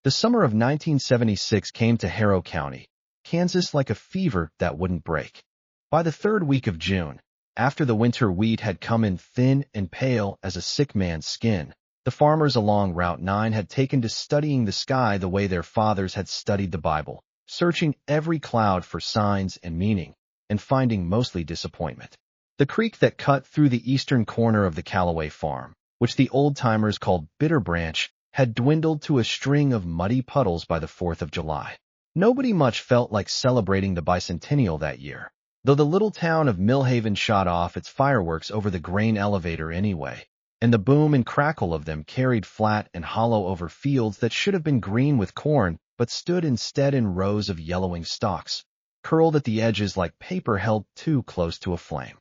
The summer of 1976 came to Harrow County, Kansas like a fever that wouldn't break. By the third week of June, after the winter wheat had come in thin and pale as a sick man's skin, the farmers along Route 9 had taken to studying the sky the way their fathers had studied the Bible, searching every cloud for signs and meaning, and finding mostly disappointment. The creek that cut through the eastern corner of the Callaway farm, which the old-timers called Bitter Branch, had dwindled to a string of muddy puddles by the 4th of July. Nobody much felt like celebrating the bicentennial that year, though the little town of Millhaven shot off its fireworks over the grain elevator anyway, and the boom and crackle of them carried flat and hollow over fields that should have been green with corn but stood instead in rows of yellowing stalks, curled at the edges like paper held too close to a flame.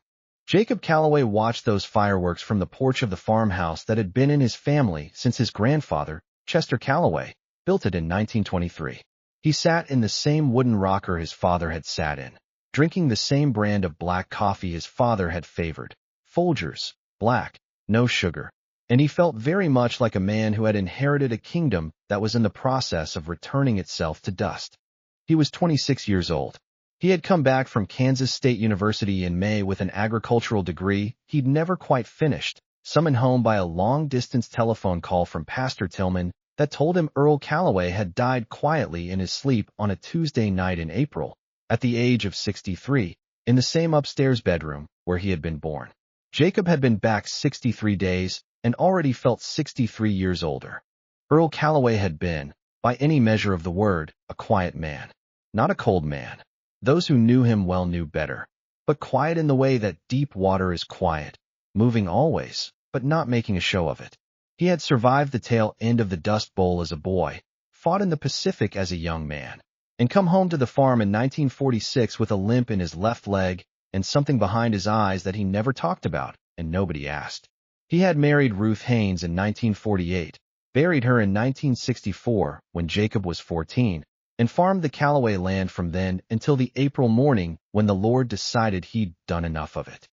Jacob Callaway watched those fireworks from the porch of the farmhouse that had been in his family since his grandfather, Chester Callaway, built it in 1923. He sat in the same wooden rocker his father had sat in, drinking the same brand of black coffee his father had favored, Folgers, black, no sugar, and he felt very much like a man who had inherited a kingdom that was in the process of returning itself to dust. He was 26 years old. He had come back from Kansas State University in May with an agricultural degree he'd never quite finished, summoned home by a long-distance telephone call from Pastor Tillman that told him Earl Callaway had died quietly in his sleep on a Tuesday night in April, at the age of 63, in the same upstairs bedroom where he had been born. Jacob had been back 63 days and already felt 63 years older. Earl Callaway had been, by any measure of the word, a quiet man, not a cold man. Those who knew him well knew better, but quiet in the way that deep water is quiet, moving always, but not making a show of it. He had survived the tail end of the Dust Bowl as a boy, fought in the Pacific as a young man, and come home to the farm in 1946 with a limp in his left leg and something behind his eyes that he never talked about and nobody asked. He had married Ruth Haynes in 1948, buried her in 1964 when Jacob was 14, and farmed the Callaway land from then until the April morning when the Lord decided he'd done enough of it.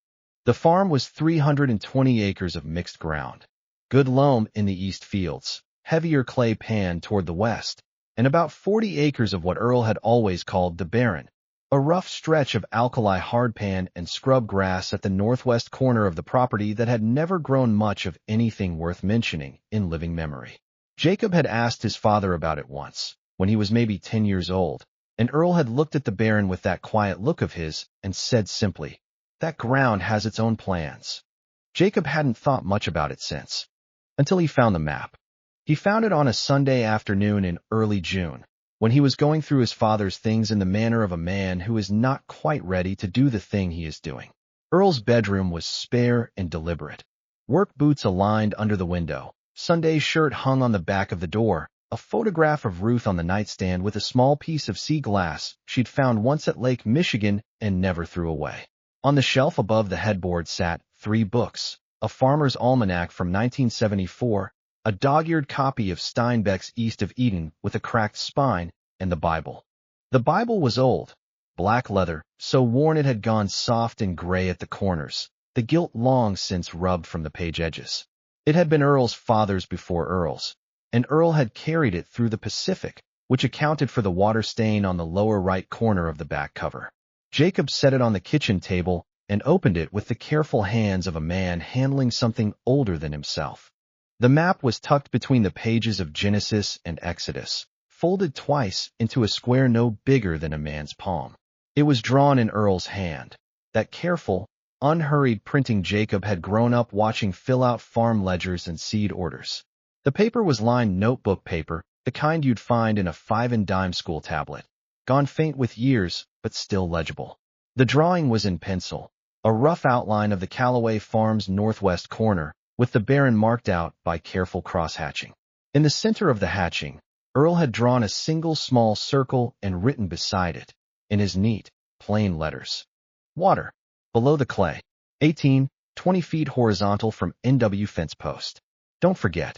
The farm was 320 acres of mixed ground, good loam in the east fields, heavier clay pan toward the west, and about 40 acres of what Earl had always called the Barren, a rough stretch of alkali hardpan and scrub grass at the northwest corner of the property that had never grown much of anything worth mentioning in living memory. Jacob had asked his father about it once, when he was maybe 10 years old, and Earl had looked at the Barren with that quiet look of his and said simply, "That ground has its own plans." Jacob hadn't thought much about it since, until he found the map. He found it on a Sunday afternoon in early June, when he was going through his father's things in the manner of a man who is not quite ready to do the thing he is doing. Earl's bedroom was spare and deliberate. Work boots aligned under the window, Sunday shirt hung on the back of the door, a photograph of Ruth on the nightstand with a small piece of sea glass she'd found once at Lake Michigan and never threw away. On the shelf above the headboard sat 3 books, a farmer's almanac from 1974, a dog-eared copy of Steinbeck's East of Eden with a cracked spine, and the Bible. The Bible was old, black leather, so worn it had gone soft and gray at the corners, the gilt long since rubbed from the page edges. It had been Earl's father's before Earl's, and Earl had carried it through the Pacific, which accounted for the water stain on the lower right corner of the back cover. Jacob set it on the kitchen table and opened it with the careful hands of a man handling something older than himself. The map was tucked between the pages of Genesis and Exodus, folded twice into a square no bigger than a man's palm. It was drawn in Earl's hand, that careful, unhurried printing Jacob had grown up watching fill out farm ledgers and seed orders. The paper was lined notebook paper, the kind you'd find in a 5-and-dime school tablet, gone faint with years, but still legible. The drawing was in pencil, a rough outline of the Callaway farm's northwest corner, with the Barren marked out by careful cross-hatching. In the center of the hatching, Earl had drawn a single small circle and written beside it, in his neat, plain letters, "Water, below the clay, 20 feet horizontal from NW fence post. Don't forget."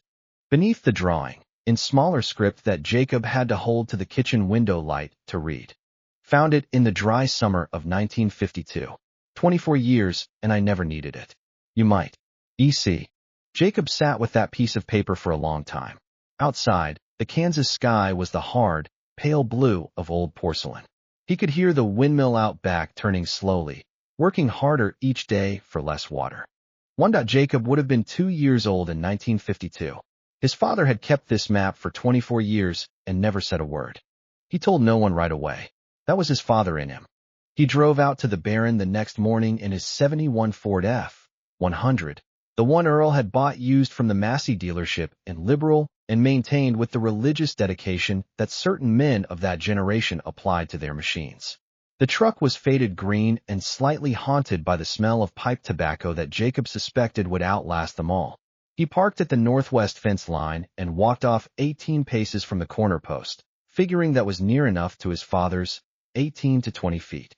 Beneath the drawing, in smaller script that Jacob had to hold to the kitchen window light to read. "Found it in the dry summer of 1952. 24 years, and I never needed it. You might. E.C." Jacob sat with that piece of paper for a long time. Outside, The Kansas sky was the hard, pale blue of old porcelain. He could hear the windmill out back turning slowly, working harder each day for less water. Jacob would have been 2 years old in 1952. His father had kept this map for 24 years and never said a word. He told no one right away. That was his father in him. He drove out to the Barren the next morning in his '71 Ford F-100, the one Earl had bought used from the Massey dealership, and liberal and maintained with the religious dedication that certain men of that generation applied to their machines. The truck was faded green and slightly haunted by the smell of pipe tobacco that Jacob suspected would outlast them all. He parked at the northwest fence line and walked off 18 paces from the corner post, figuring that was near enough to his father's, 18 to 20 feet.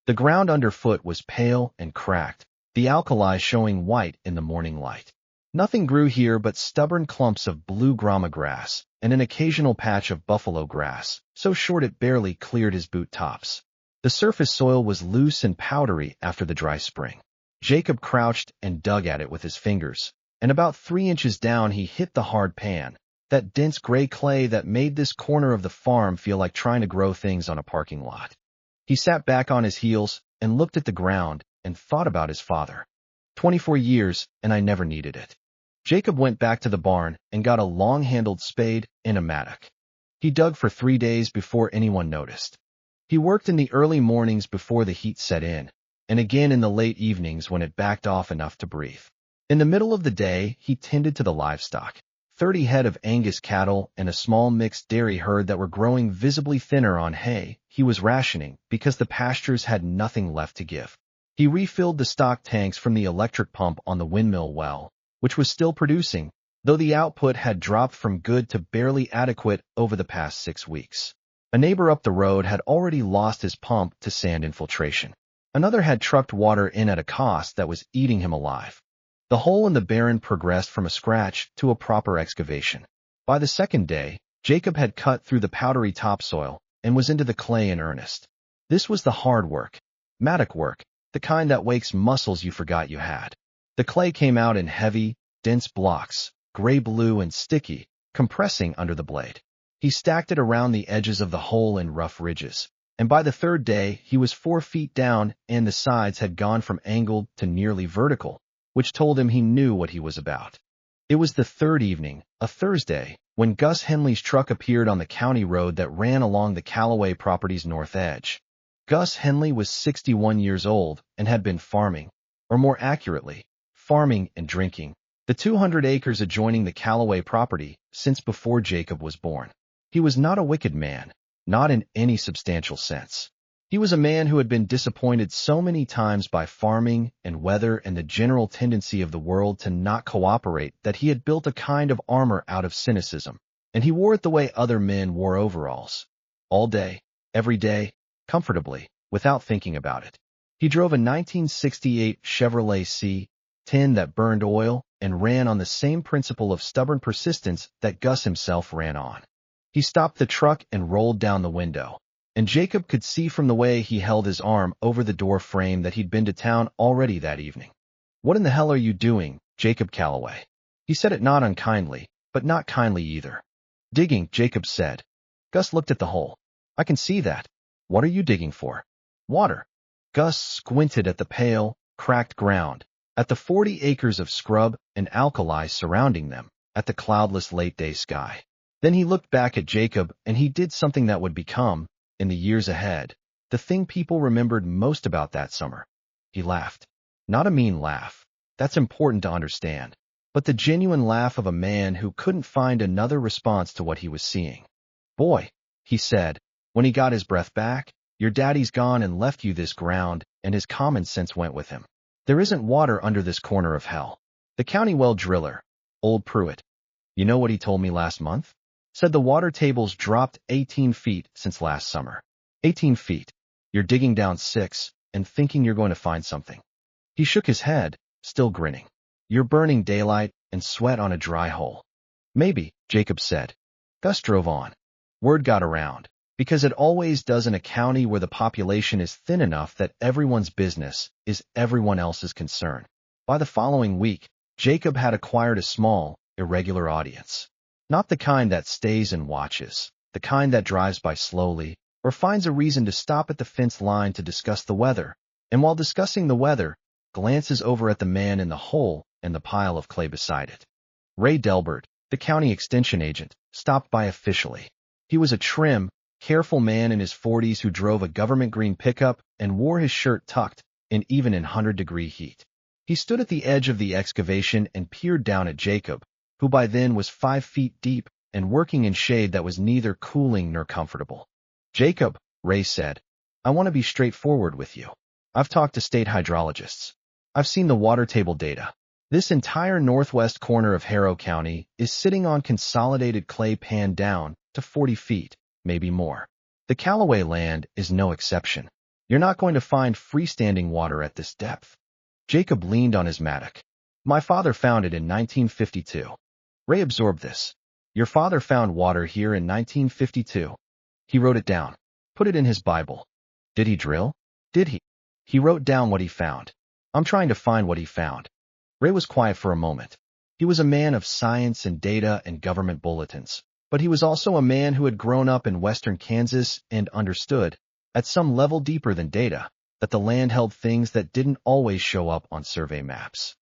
The ground underfoot was pale and cracked, the alkali showing white in the morning light. Nothing grew here but stubborn clumps of blue grama grass and an occasional patch of buffalo grass, so short it barely cleared his boot tops. The surface soil was loose and powdery after the dry spring. Jacob crouched and dug at it with his fingers, and about 3 inches down he hit the hard pan, that dense gray clay that made this corner of the farm feel like trying to grow things on a parking lot. He sat back on his heels and looked at the ground and thought about his father. 24 years, and I never needed it. Jacob went back to the barn and got a long-handled spade and a mattock. He dug for 3 days before anyone noticed. He worked in the early mornings before the heat set in, and again in the late evenings when it backed off enough to breathe. In the middle of the day, he tended to the livestock, 30 head of Angus cattle and a small mixed dairy herd that were growing visibly thinner on hay. He was rationing because the pastures had nothing left to give. He refilled the stock tanks from the electric pump on the windmill well, which was still producing, though the output had dropped from good to barely adequate over the past 6 weeks. A neighbor up the road had already lost his pump to sand infiltration. Another had trucked water in at a cost that was eating him alive. The hole in the Barren progressed from a scratch to a proper excavation. By the second day, Jacob had cut through the powdery topsoil and was into the clay in earnest. This was the hard work, mattock work, the kind that wakes muscles you forgot you had. The clay came out in heavy, dense blocks, gray-blue and sticky, compressing under the blade. He stacked it around the edges of the hole in rough ridges, and by the third day he was 4 feet down and the sides had gone from angled to nearly vertical, which told him he knew what he was about. It was the third evening, a Thursday, when Gus Henley's truck appeared on the county road that ran along the Callaway property's north edge. Gus Henley was 61 years old and had been farming, or more accurately, farming and drinking, the 200 acres adjoining the Callaway property since before Jacob was born. He was not a wicked man, not in any substantial sense. He was a man who had been disappointed so many times by farming and weather and the general tendency of the world to not cooperate that he had built a kind of armor out of cynicism, and he wore it the way other men wore overalls. All day, every day, comfortably, without thinking about it. He drove a 1968 Chevrolet C10 that burned oil and ran on the same principle of stubborn persistence that Gus himself ran on. He stopped the truck and rolled down the window, and Jacob could see from the way he held his arm over the door frame that he'd been to town already that evening. "What in the hell are you doing, Jacob Callaway?" He said it not unkindly, but not kindly either. "Digging," Jacob said. Gus looked at the hole. "I can see that. What are you digging for?" "Water." Gus squinted at the pale, cracked ground, at the 40 acres of scrub and alkali surrounding them, at the cloudless late-day sky. Then he looked back at Jacob and he did something that would become, in the years ahead, the thing people remembered most about that summer. He laughed. Not a mean laugh. That's important to understand. But the genuine laugh of a man who couldn't find another response to what he was seeing. "Boy," he said, when he got his breath back, "your daddy's gone and left you this ground," and his common sense went with him. "There isn't water under this corner of hell." The county well driller, old Pruitt. "You know what he told me last month?" Said the water table's dropped 18 feet since last summer. 18 feet. You're digging down 6 and thinking you're going to find something. He shook his head, still grinning. "You're burning daylight and sweat on a dry hole." "Maybe," Jacob said. Gus drove on. Word got around, because it always does in a county where the population is thin enough that everyone's business is everyone else's concern. By the following week, Jacob had acquired a small, irregular audience. Not the kind that stays and watches, the kind that drives by slowly, or finds a reason to stop at the fence line to discuss the weather, and while discussing the weather, glances over at the man in the hole and the pile of clay beside it. Ray Delbert, the county extension agent, stopped by officially. He was a trim, careful man in his 40s who drove a government green pickup and wore his shirt tucked, and even in 100-degree heat. He stood at the edge of the excavation and peered down at Jacob, who by then was 5 feet deep and working in shade that was neither cooling nor comfortable. "Jacob," Ray said, "I want to be straightforward with you. I've talked to state hydrologists. I've seen the water table data. This entire northwest corner of Harrow County is sitting on consolidated clay pan down to 40 feet, maybe more. The Callaway land is no exception. You're not going to find freestanding water at this depth." Jacob leaned on his mattock. "My father found it in 1952. Ray absorbed this. "Your father found water here in 1952. He wrote it down. Put it in his Bible." "Did he drill?" "Did he?" "He wrote down what he found." "I'm trying to find what he found." Ray was quiet for a moment. He was a man of science and data and government bulletins, but he was also a man who had grown up in western Kansas and understood, at some level deeper than data, that the land held things that didn't always show up on survey maps.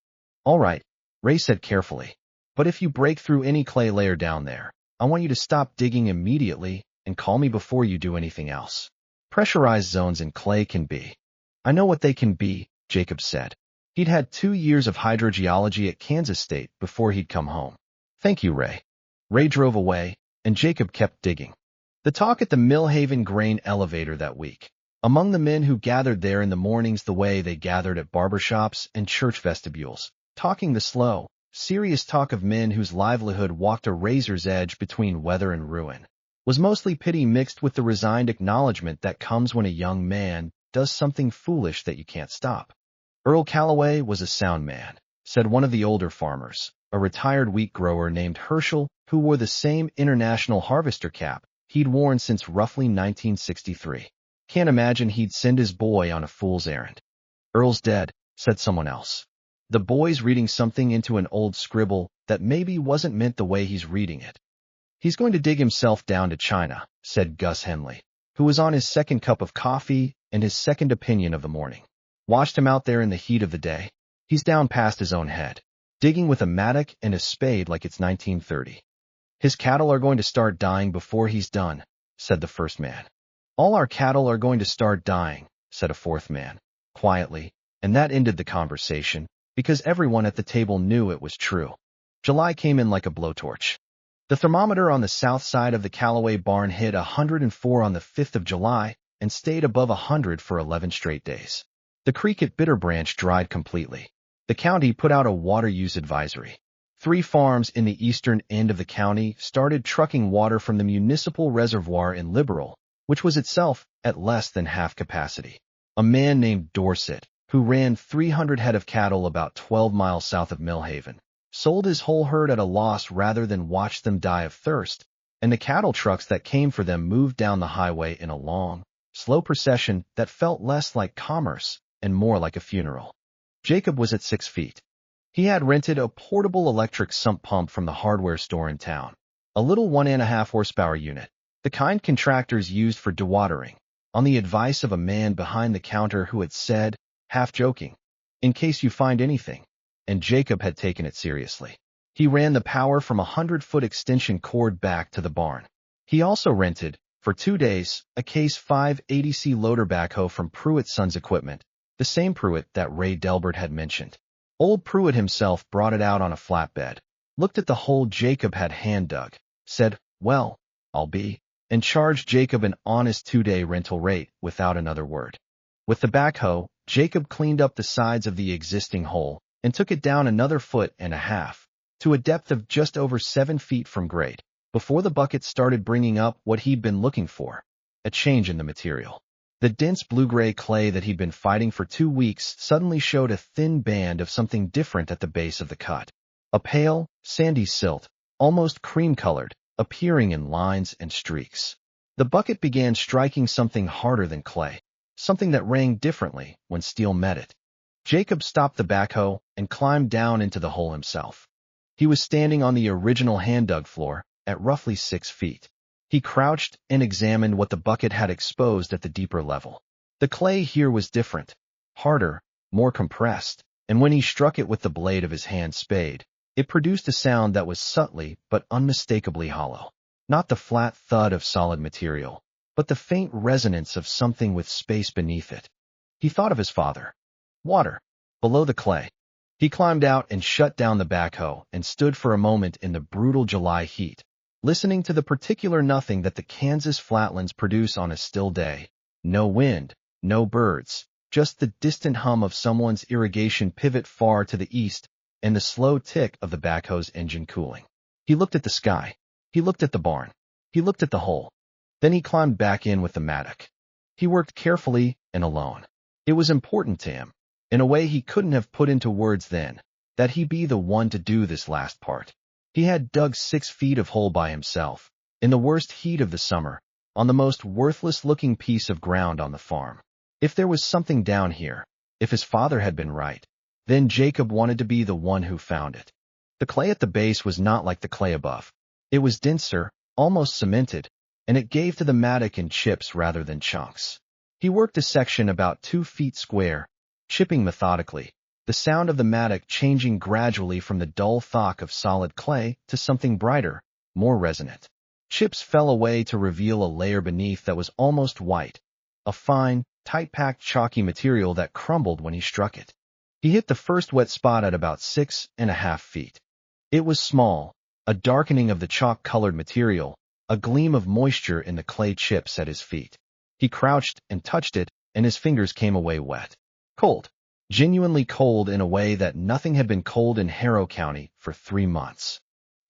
"All right," Ray said carefully, "but if you break through any clay layer down there, I want you to stop digging immediately and call me before you do anything else. Pressurized zones in clay can be." "I know what they can be," Jacob said. He'd had 2 years of hydrogeology at Kansas State before he'd come home. "Thank you, Ray." Ray drove away, and Jacob kept digging. The talk at the Millhaven grain elevator that week, among the men who gathered there in the mornings the way they gathered at barbershops and church vestibules, talking the slow, serious talk of men whose livelihood walked a razor's edge between weather and ruin, was mostly pity mixed with the resigned acknowledgement that comes when a young man does something foolish that you can't stop. Earl Callaway was a sound man, said one of the older farmers, a retired wheat grower named Herschel, who wore the same International Harvester cap he'd worn since roughly 1963. "Can't imagine he'd send his boy on a fool's errand." "Earl's dead," said someone else. "The boy's reading something into an old scribble that maybe wasn't meant the way he's reading it." "He's going to dig himself down to China," said Gus Henley, who was on his second cup of coffee and his second opinion of the morning. "Watched him out there in the heat of the day. He's down past his own head, digging with a mattock and a spade like it's 1930. His cattle are going to start dying before he's done," said the first man. "All our cattle are going to start dying," said a fourth man, quietly, and that ended the conversation, because everyone at the table knew it was true. July came in like a blowtorch. The thermometer on the south side of the Callaway barn hit 104 on the 5th of July and stayed above 100 for 11 straight days. The creek at Bitter Branch dried completely. The county put out a water use advisory. 3 farms in the eastern end of the county started trucking water from the municipal reservoir in Liberal, which was itself at less than half capacity. A man named Dorset, who ran 300 head of cattle about 12 miles south of Millhaven, sold his whole herd at a loss rather than watch them die of thirst, and the cattle trucks that came for them moved down the highway in a long, slow procession that felt less like commerce and more like a funeral. Jacob was at 6 feet. He had rented a portable electric sump pump from the hardware store in town, a little 1.5 horsepower unit, the kind contractors used for dewatering, on the advice of a man behind the counter who had said, half joking, "In case you find anything," and Jacob had taken it seriously. He ran the power from a 100-foot extension cord back to the barn. He also rented, for 2 days, a Case 580C loader backhoe from Pruitt Sons Equipment, the same Pruitt that Ray Delbert had mentioned. Old Pruitt himself brought it out on a flatbed, looked at the hole Jacob had hand-dug, said, "Well, I'll be," and charged Jacob an honest 2-day rental rate without another word. With the backhoe, Jacob cleaned up the sides of the existing hole and took it down another 1.5 feet, to a depth of just over 7 feet from grade, before the bucket started bringing up what he'd been looking for, a change in the material. The dense blue-gray clay that he'd been fighting for 2 weeks suddenly showed a thin band of something different at the base of the cut. A pale, sandy silt, almost cream-colored, appearing in lines and streaks. The bucket began striking something harder than clay, something that rang differently when steel met it. Jacob stopped the backhoe and climbed down into the hole himself. He was standing on the original hand-dug floor, at roughly 6 feet. He crouched and examined what the bucket had exposed at the deeper level. The clay here was different, harder, more compressed, and when he struck it with the blade of his hand spade, it produced a sound that was subtly but unmistakably hollow. Not the flat thud of solid material, but the faint resonance of something with space beneath it. He thought of his father. Water. Below the clay. He climbed out and shut down the backhoe and stood for a moment in the brutal July heat, listening to the particular nothing that the Kansas flatlands produce on a still day. No wind, no birds, just the distant hum of someone's irrigation pivot far to the east and the slow tick of the backhoe's engine cooling. He looked at the sky. He looked at the barn. He looked at the hole. Then he climbed back in with the mattock. He worked carefully and alone. It was important to him, in a way he couldn't have put into words then, that he be the one to do this last part. He had dug 6 feet of hole by himself, in the worst heat of the summer, on the most worthless-looking piece of ground on the farm. If there was something down here, if his father had been right, then Jacob wanted to be the one who found it. The clay at the base was not like the clay above. It was denser, almost cemented, and it gave to the mattock in chips rather than chunks. He worked a section about 2 feet square, chipping methodically, the sound of the mattock changing gradually from the dull thwack of solid clay to something brighter, more resonant. Chips fell away to reveal a layer beneath that was almost white, a fine, tight-packed chalky material that crumbled when he struck it. He hit the first wet spot at about 6.5 feet. It was small, a darkening of the chalk-colored material, a gleam of moisture in the clay chips at his feet. He crouched and touched it, and his fingers came away wet. Cold. Genuinely cold in a way that nothing had been cold in Harrow County for 3 months.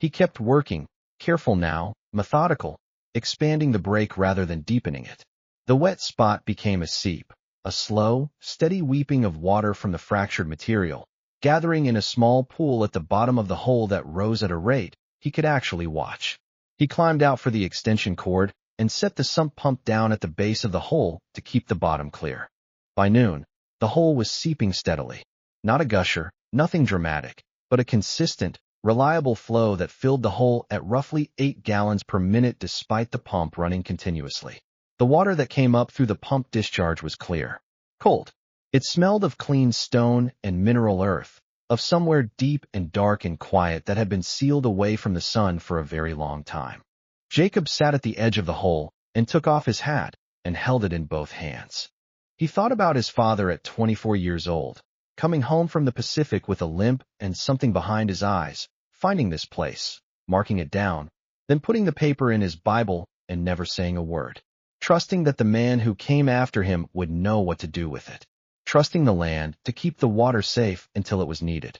He kept working, careful now, methodical, expanding the break rather than deepening it. The wet spot became a seep, a slow, steady weeping of water from the fractured material, gathering in a small pool at the bottom of the hole that rose at a rate he could actually watch. He climbed out for the extension cord and set the sump pump down at the base of the hole to keep the bottom clear. By noon, the hole was seeping steadily. Not a gusher, nothing dramatic, but a consistent, reliable flow that filled the hole at roughly 8 gallons per minute despite the pump running continuously. The water that came up through the pump discharge was clear. Cold. It smelled of clean stone and mineral earth, of somewhere deep and dark and quiet that had been sealed away from the sun for a very long time. Jacob sat at the edge of the hole and took off his hat and held it in both hands. He thought about his father at 24 years old, coming home from the Pacific with a limp and something behind his eyes, finding this place, marking it down, then putting the paper in his Bible and never saying a word. Trusting that the man who came after him would know what to do with it. Trusting the land to keep the water safe until it was needed.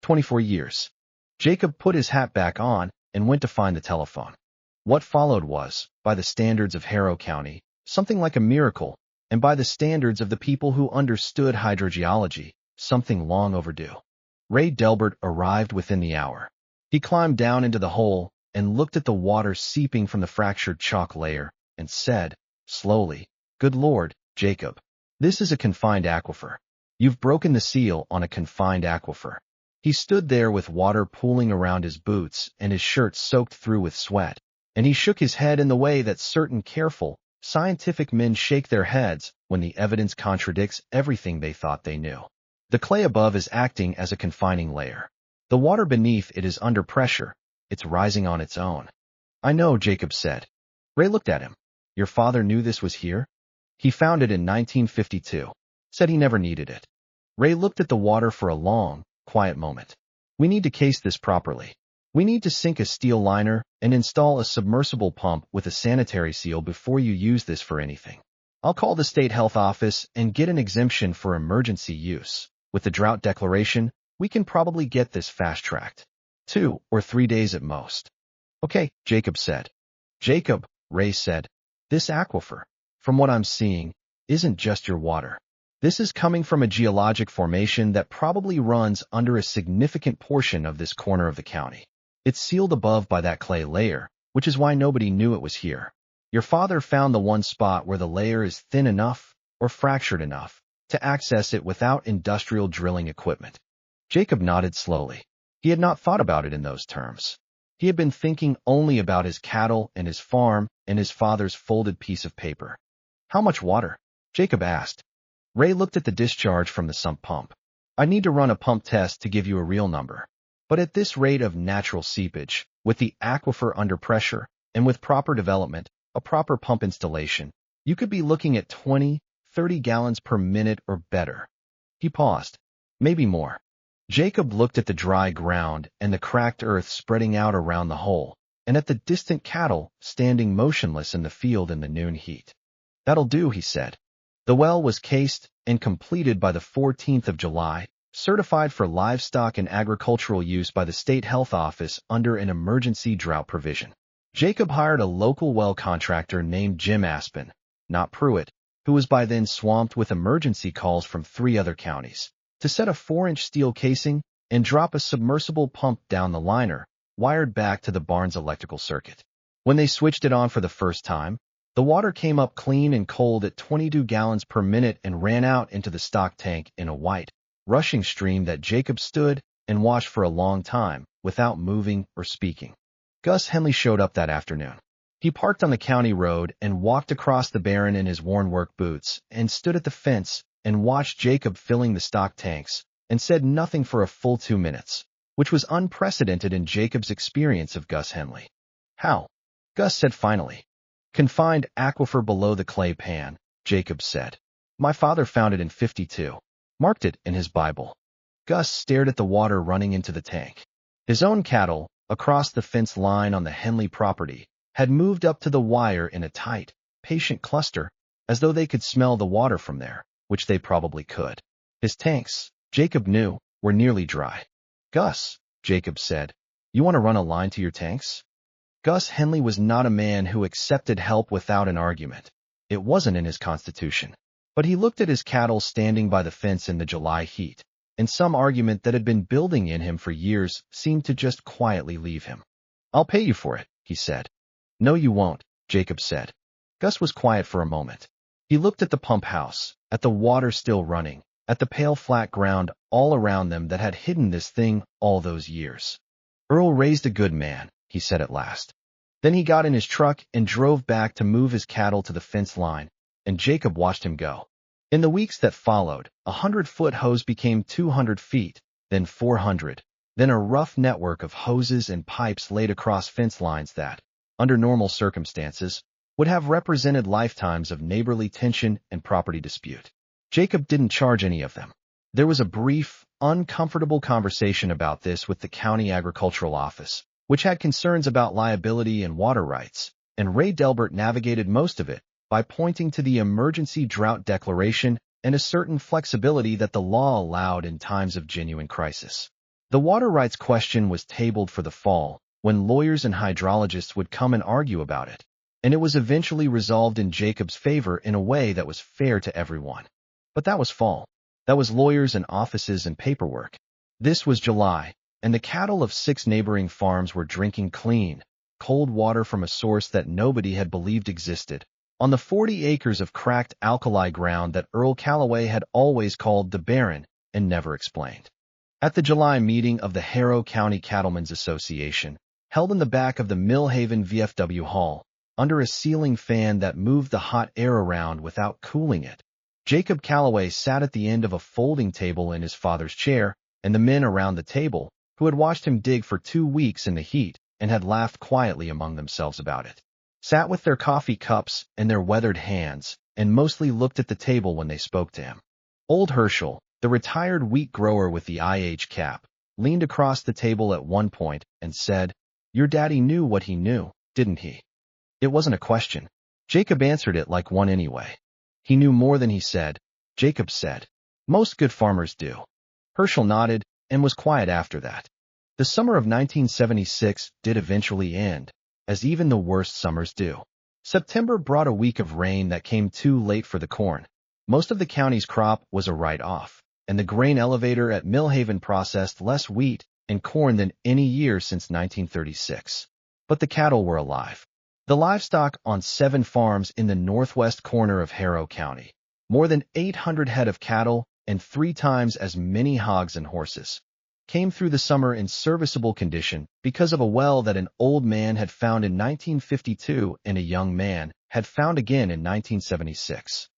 24 years. Jacob put his hat back on and went to find the telephone. What followed was, by the standards of Harrow County, something like a miracle, and by the standards of the people who understood hydrogeology, something long overdue. Ray Delbert arrived within the hour. He climbed down into the hole and looked at the water seeping from the fractured chalk layer and said, slowly, "Good Lord, Jacob. This is a confined aquifer. You've broken the seal on a confined aquifer." He stood there with water pooling around his boots and his shirt soaked through with sweat, and he shook his head in the way that certain careful, scientific men shake their heads when the evidence contradicts everything they thought they knew. The clay above is acting as a confining layer. The water beneath it is under pressure. It's rising on its own. "I know," Jacob said. Ray looked at him. "Your father knew this was here?" "He found it in 1952. Said he never needed it." Ray looked at the water for a long, quiet moment. "We need to case this properly. We need to sink a steel liner and install a submersible pump with a sanitary seal before you use this for anything. I'll call the state health office and get an exemption for emergency use. With the drought declaration, we can probably get this fast-tracked. 2 or 3 days at most." "Okay," Jacob said. "Jacob," Ray said, "this aquifer, from what I'm seeing, isn't just your water. This is coming from a geologic formation that probably runs under a significant portion of this corner of the county. It's sealed above by that clay layer, which is why nobody knew it was here. Your father found the one spot where the layer is thin enough or fractured enough to access it without industrial drilling equipment." Jacob nodded slowly. He had not thought about it in those terms. He had been thinking only about his cattle and his farm and his father's folded piece of paper. "How much water?" Jacob asked. Ray looked at the discharge from the sump pump. "I need to run a pump test to give you a real number. But at this rate of natural seepage, with the aquifer under pressure, and with proper development, a proper pump installation, you could be looking at 20, 30 gallons per minute or better." He paused. "Maybe more." Jacob looked at the dry ground and the cracked earth spreading out around the hole, and at the distant cattle standing motionless in the field in the noon heat. "That'll do," he said. The well was cased and completed by the 14th of July, certified for livestock and agricultural use by the State Health Office under an emergency drought provision. Jacob hired a local well contractor named Jim Aspen, not Pruitt, who was by then swamped with emergency calls from 3 other counties, to set a 4-inch steel casing and drop a submersible pump down the liner, wired back to the barn's electrical circuit. When they switched it on for the first time, the water came up clean and cold at 22 gallons per minute and ran out into the stock tank in a white, rushing stream that Jacob stood and watched for a long time without moving or speaking. Gus Henley showed up that afternoon. He parked on the county road and walked across the barren in his worn work boots and stood at the fence and watched Jacob filling the stock tanks and said nothing for a full 2 minutes, which was unprecedented in Jacob's experience of Gus Henley. "How?" Gus said finally. "Confined aquifer below the clay pan," Jacob said. "My father found it in 52. Marked it in his Bible." Gus stared at the water running into the tank. His own cattle, across the fence line on the Henley property, had moved up to the wire in a tight, patient cluster, as though they could smell the water from there, which they probably could. His tanks, Jacob knew, were nearly dry. "Gus," Jacob said, "you want to run a line to your tanks?" Gus Henley was not a man who accepted help without an argument. It wasn't in his constitution. But he looked at his cattle standing by the fence in the July heat, and some argument that had been building in him for years seemed to just quietly leave him. "I'll pay you for it," he said. "No, you won't," Jacob said. Gus was quiet for a moment. He looked at the pump house, at the water still running, at the pale flat ground all around them that had hidden this thing all those years. "Earl raised a good man," he said at last. Then he got in his truck and drove back to move his cattle to the fence line, and Jacob watched him go. In the weeks that followed, a 100-foot hose became 200 feet, then 400, then a rough network of hoses and pipes laid across fence lines that, under normal circumstances, would have represented lifetimes of neighborly tension and property dispute. Jacob didn't charge any of them. There was a brief, uncomfortable conversation about this with the county agricultural office, which had concerns about liability and water rights, and Ray Delbert navigated most of it by pointing to the emergency drought declaration and a certain flexibility that the law allowed in times of genuine crisis. The water rights question was tabled for the fall, when lawyers and hydrologists would come and argue about it, and it was eventually resolved in Jacob's favor in a way that was fair to everyone. But that was fall. That was lawyers and offices and paperwork. This was July, and the cattle of 6 neighboring farms were drinking clean, cold water from a source that nobody had believed existed, on the 40 acres of cracked alkali ground that Earl Callaway had always called the Barren and never explained. At the July meeting of the Harrow County Cattlemen's Association, held in the back of the Millhaven VFW Hall, under a ceiling fan that moved the hot air around without cooling it, Jacob Callaway sat at the end of a folding table in his father's chair, and the men around the table, who had watched him dig for 2 weeks in the heat and had laughed quietly among themselves about it, sat with their coffee cups and their weathered hands, and mostly looked at the table when they spoke to him. Old Herschel, the retired wheat grower with the IH cap, leaned across the table at one point and said, "Your daddy knew what he knew, didn't he?" It wasn't a question. Jacob answered it like one anyway. He knew more than he said, Jacob said. Most good farmers do. Herschel nodded and was quiet after that. The summer of 1976 did eventually end, as even the worst summers do. September brought a week of rain that came too late for the corn. Most of the county's crop was a write-off, and the grain elevator at Millhaven processed less wheat and corn than any year since 1936. But the cattle were alive. The livestock on 7 farms in the northwest corner of Harrow County, more than 800 head of cattle and 3 times as many hogs and horses. came through the summer in serviceable condition because of a well that an old man had found in 1952 and a young man had found again in 1976.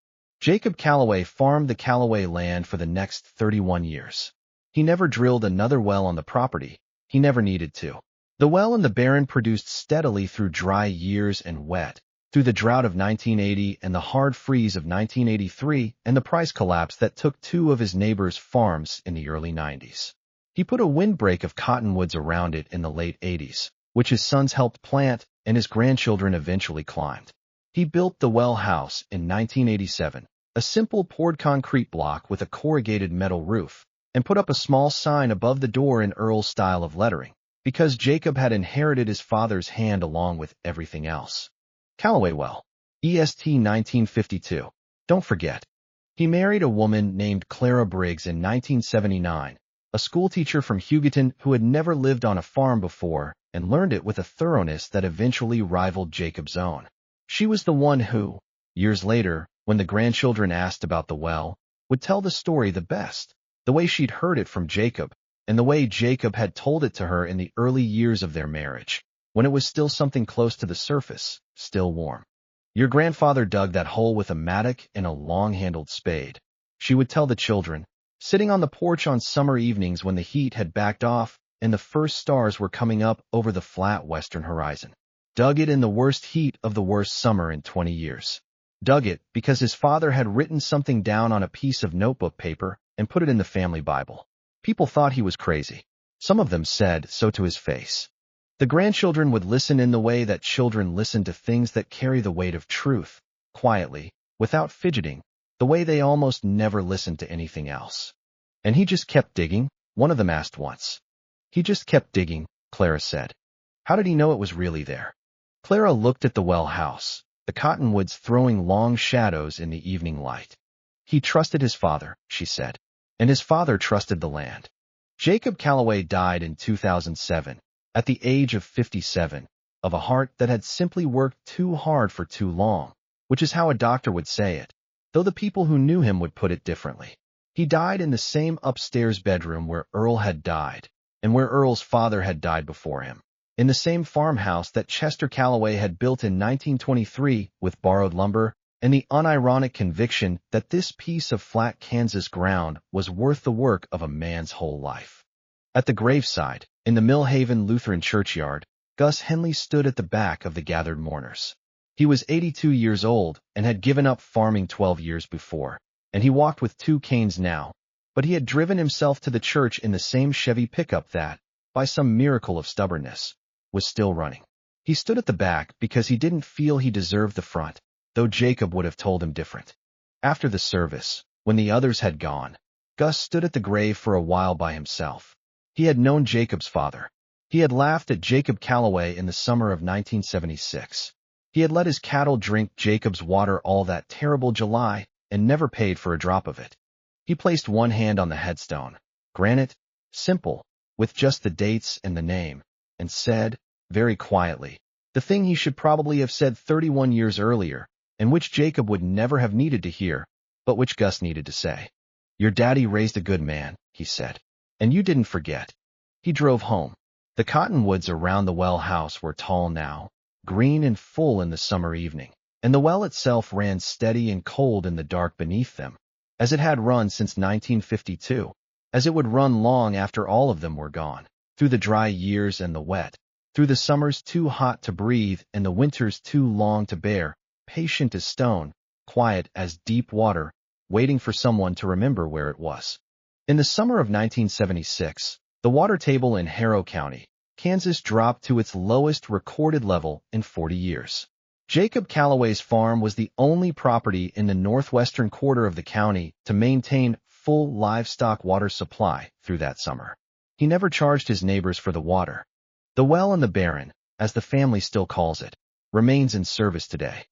Jacob Calloway farmed the Calloway land for the next 31 years. He never drilled another well on the property. He never needed to. The well in the barren produced steadily through dry years and wet, through the drought of 1980 and the hard freeze of 1983 and the price collapse that took two of his neighbors' farms in the early 90s. He put a windbreak of cottonwoods around it in the late 80s, which his sons helped plant and his grandchildren eventually climbed. He built the well house in 1987, a simple poured concrete block with a corrugated metal roof, and put up a small sign above the door in Earl's style of lettering, because Jacob had inherited his father's hand along with everything else. Calloway Well, EST 1952. Don't forget. He married a woman named Clara Briggs in 1979, a schoolteacher from Hugoton who had never lived on a farm before and learned it with a thoroughness that eventually rivaled Jacob's own. She was the one who, years later, when the grandchildren asked about the well, would tell the story the best, the way she'd heard it from Jacob, and the way Jacob had told it to her in the early years of their marriage, when it was still something close to the surface, still warm. Your grandfather dug that hole with a mattock and a long-handled spade, she would tell the children, sitting on the porch on summer evenings when the heat had backed off and the first stars were coming up over the flat western horizon. Dug it in the worst heat of the worst summer in 20 years. Dug it because his father had written something down on a piece of notebook paper and put it in the family Bible. People thought he was crazy. Some of them said so to his face. The grandchildren would listen in the way that children listen to things that carry the weight of truth, quietly, without fidgeting, the way they almost never listened to anything else. And he just kept digging, one of them asked once. He just kept digging, Clara said. How did he know it was really there? Clara looked at the well house, the cottonwoods throwing long shadows in the evening light. He trusted his father, she said, and his father trusted the land. Jacob Calloway died in 2007, at the age of 57, of a heart that had simply worked too hard for too long, which is how a doctor would say it, though the people who knew him would put it differently. He died in the same upstairs bedroom where Earl had died, and where Earl's father had died before him, in the same farmhouse that Chester Calloway had built in 1923 with borrowed lumber and the unironic conviction that this piece of flat Kansas ground was worth the work of a man's whole life. At the graveside, in the Millhaven Lutheran churchyard, Gus Henley stood at the back of the gathered mourners. He was 82 years old and had given up farming 12 years before, and he walked with two canes now, but he had driven himself to the church in the same Chevy pickup that, by some miracle of stubbornness, was still running. He stood at the back because he didn't feel he deserved the front, though Jacob would have told him different. After the service, when the others had gone, Gus stood at the grave for a while by himself. He had known Jacob's father. He had laughed at Jacob Calloway in the summer of 1976. He had let his cattle drink Jacob's water all that terrible July and never paid for a drop of it. He placed one hand on the headstone, granite, simple, with just the dates and the name, and said, very quietly, the thing he should probably have said 31 years earlier, and which Jacob would never have needed to hear, but which Gus needed to say. Your daddy raised a good man, he said, and you didn't forget. He drove home. The cottonwoods around the well house were tall now, green and full in the summer evening, and the well itself ran steady and cold in the dark beneath them, as it had run since 1952, as it would run long after all of them were gone, through the dry years and the wet, through the summers too hot to breathe and the winters too long to bear, patient as stone, quiet as deep water, waiting for someone to remember where it was. In the summer of 1976, the water table in Harrow County, Kansas dropped to its lowest recorded level in 40 years. Jacob Calloway's farm was the only property in the northwestern quarter of the county to maintain full livestock water supply through that summer. He never charged his neighbors for the water. The well in the barren, as the family still calls it, remains in service today.